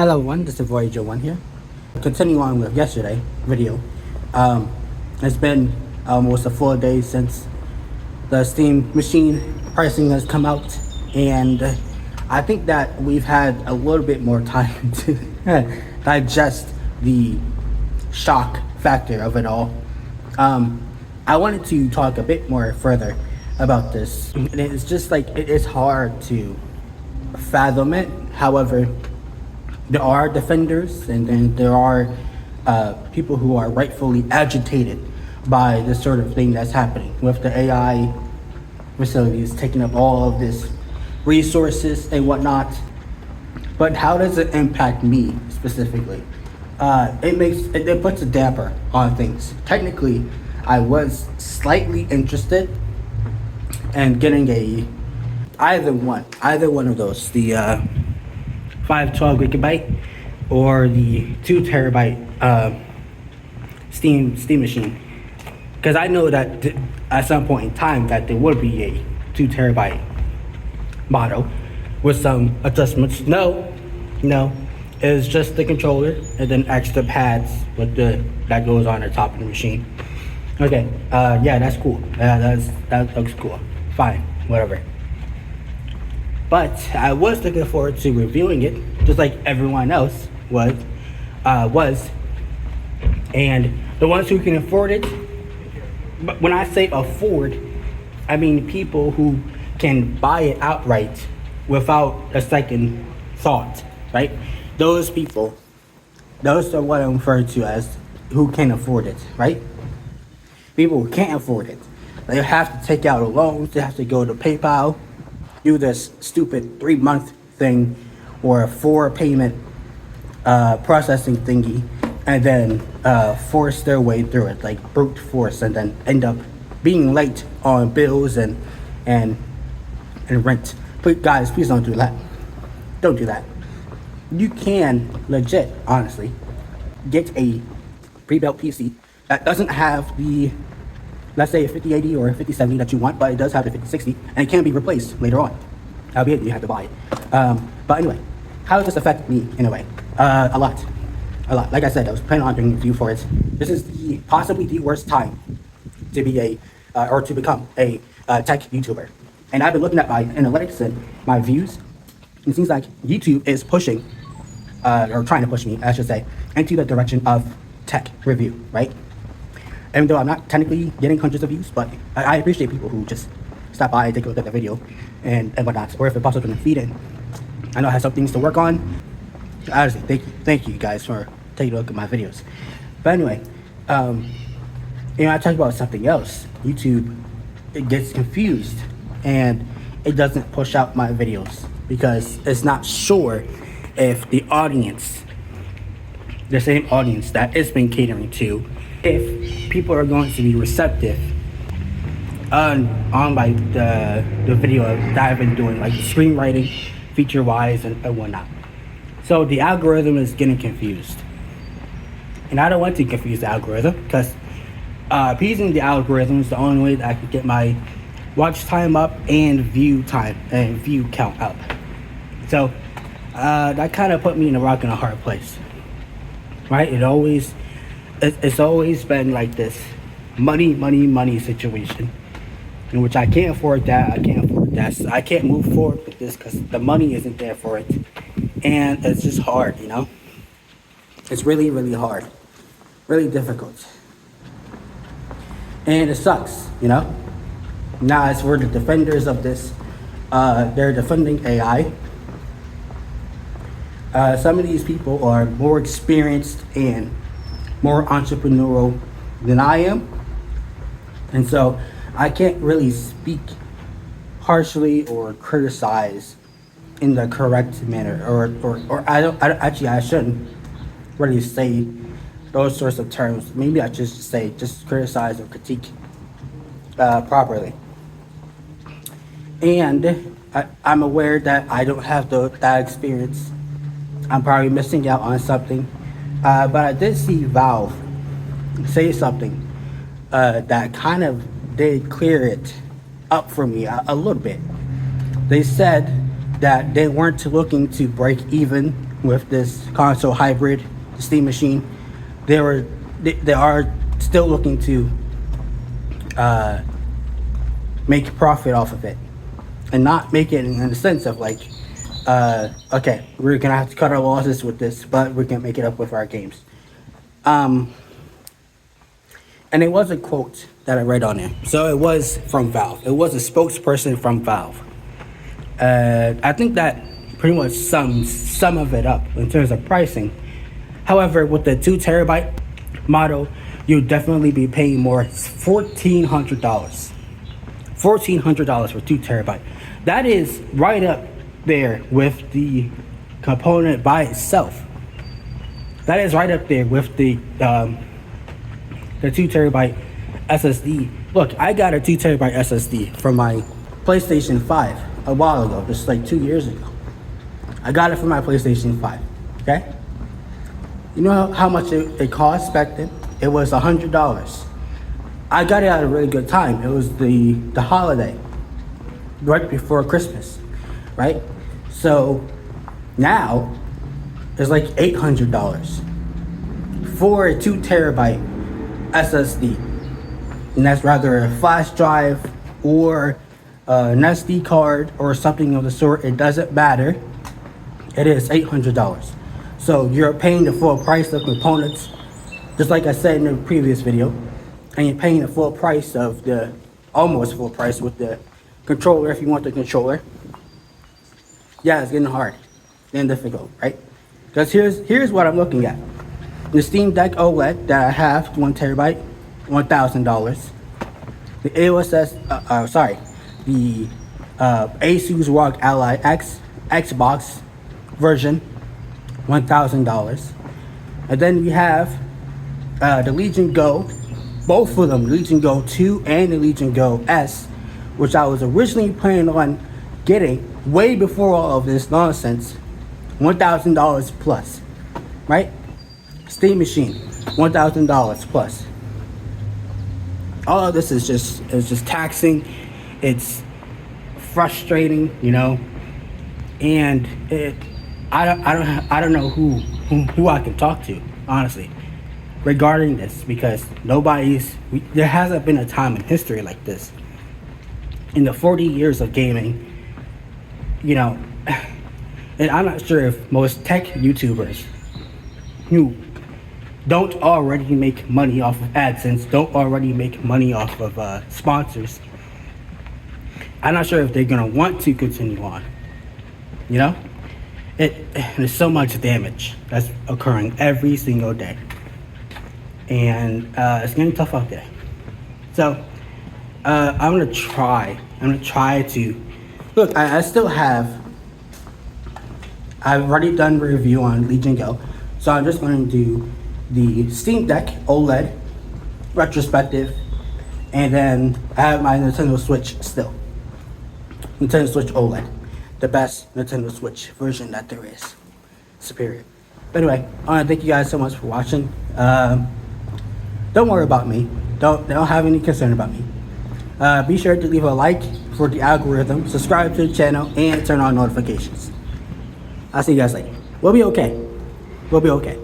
Hello everyone, this is Voyager1 here. Continuing on with yesterday video. It's been almost a full day since the Steam machine pricing has come out, and I think that we've had a little bit more time to digest the shock factor of it all. I wanted to talk a bit more further about this. And it's just like, it is hard to fathom it. However, there are defenders, and then there are people who are rightfully agitated by this sort of thing that's happening with the AI facilities taking up all of this resources and whatnot. But how does it impact me specifically? It puts a damper on things. Technically, I was slightly interested in getting either one of those, the 512 gigabyte or the 2 terabyte Steam machine, because I know that at some point in time that there will be a 2 terabyte model with some adjustments. No, it's just the controller and then extra pads with that goes on the top of the machine. Okay, yeah, that's cool. That looks cool. Fine, whatever. But I was looking forward to reviewing it, just like everyone else was. And the ones who can afford it, but when I say afford, I mean people who can buy it outright without a second thought, right? Those people, those are what I'm referring to as who can afford it, right? People who can't afford it, they have to take out a loan, they have to go to PayPal, do this stupid 3-month thing or a 4 payment processing thingy, and then force their way through it, like brute force, and then end up being late on bills and rent. But guys, please don't do that. Don't do that. You can legit, honestly, get a pre-built PC that doesn't have the, let's say, a 5080 or a 5070 that you want, but it does have the 5060, and it can be replaced later on. Albeit you have to buy it. But anyway, how does this affect me in a way? A lot. Like I said, I was planning on doing a review for it. This is possibly the worst time to be or to become a tech YouTuber. And I've been looking at my analytics and my views. It seems like YouTube is pushing, or trying to push me, I should say, into the direction of tech review, right? Even though I'm not technically getting hundreds of views, but I appreciate people who just stop by and take a look at the video and whatnot, or if it pops up in the feed. And I know I have some things to work on. Honestly, thank you guys for taking a look at my videos. But anyway, I talk about something else. YouTube, it gets confused and it doesn't push out my videos because it's not sure if the audience, the same audience that it's been catering to, if people are going to be receptive on like the video that I've been doing, like screenwriting, feature-wise, and whatnot. So the algorithm is getting confused. And I don't want to confuse the algorithm, because appeasing the algorithm is the only way that I can get my watch time up and view time and view count up. So that kind of put me in a rock and a hard place, right? It's always been like this money situation, in which I can't afford that, so I can't move forward with this because the money isn't there for it. And it's just hard, It's really, really hard. Really difficult. And it sucks, Now, as for the defenders of this, they're defending AI. Some of these people are more experienced and more entrepreneurial than I am. And so I can't really speak harshly or criticize in the correct manner, or I shouldn't really say those sorts of terms. Maybe I just say criticize or critique properly. And I'm aware that I don't have that experience. I'm probably missing out on something, but I did see Valve say something that kind of did clear it up for me a little bit. They said that they weren't looking to break even with this console hybrid, the Steam machine. They are still looking to make profit off of it, and not make it in the sense of like, okay, we're gonna have to cut our losses with this, but we're gonna make it up with our games. And it was a quote that I read on there. So it was from Valve. It was a spokesperson from Valve. I think that pretty much sums some of it up in terms of pricing. However, with the 2 terabyte model, you'll definitely be paying more. $1,400. $1,400 for 2 terabyte. That is right up there with the component by itself. That is right up there with the 2 terabyte SSD. Look, I got a 2 terabyte SSD from my PlayStation 5 a while ago, just like 2 years ago. I got it from my PlayStation 5. Okay? You know how much it cost back then? It was $100. I got it at a really good time. It was the holiday, right before Christmas, right? So now it's like $800 for a 2 terabyte SSD, and that's rather a flash drive or an SD card or something of the sort. It doesn't matter. It is $800. So you're paying the full price of components, just like I said in the previous video, and you're paying the full price of almost full price with the controller if you want the controller. Yeah, it's getting hard and difficult, right? Because here's what I'm looking at. The Steam Deck OLED that I have, 1 terabyte, $1,000. The the Asus ROG Ally X Xbox version, $1,000. And then we have the Legion Go, both of them, Legion Go 2 and the Legion Go S, which I was originally planning on getting way before all of this nonsense. $1,000 plus, right? Steam machine, $1,000 plus. All of this is just taxing. It's frustrating, you know, and I don't know who I can talk to, honestly, regarding this, because there hasn't been a time in history like this in the 40 years of gaming, you know. And I'm not sure if most tech YouTubers who don't already make money off of AdSense, don't already make money off of sponsors, I'm not sure if they're gonna want to continue on. You know, there's so much damage that's occurring every single day, and it's getting tough out there. So I'm gonna try to look. I still have. I've already done a review on Legion Go, so I'm just going to do the Steam Deck OLED retrospective, and then I have my Nintendo Switch still. Nintendo Switch OLED, the best Nintendo Switch version that there is, superior. But anyway, I want to thank you guys so much for watching. Don't worry about me. Don't have any concern about me. Be sure to leave a like for the algorithm, subscribe to the channel, and turn on notifications. I'll see you guys later. We'll be okay. We'll be okay.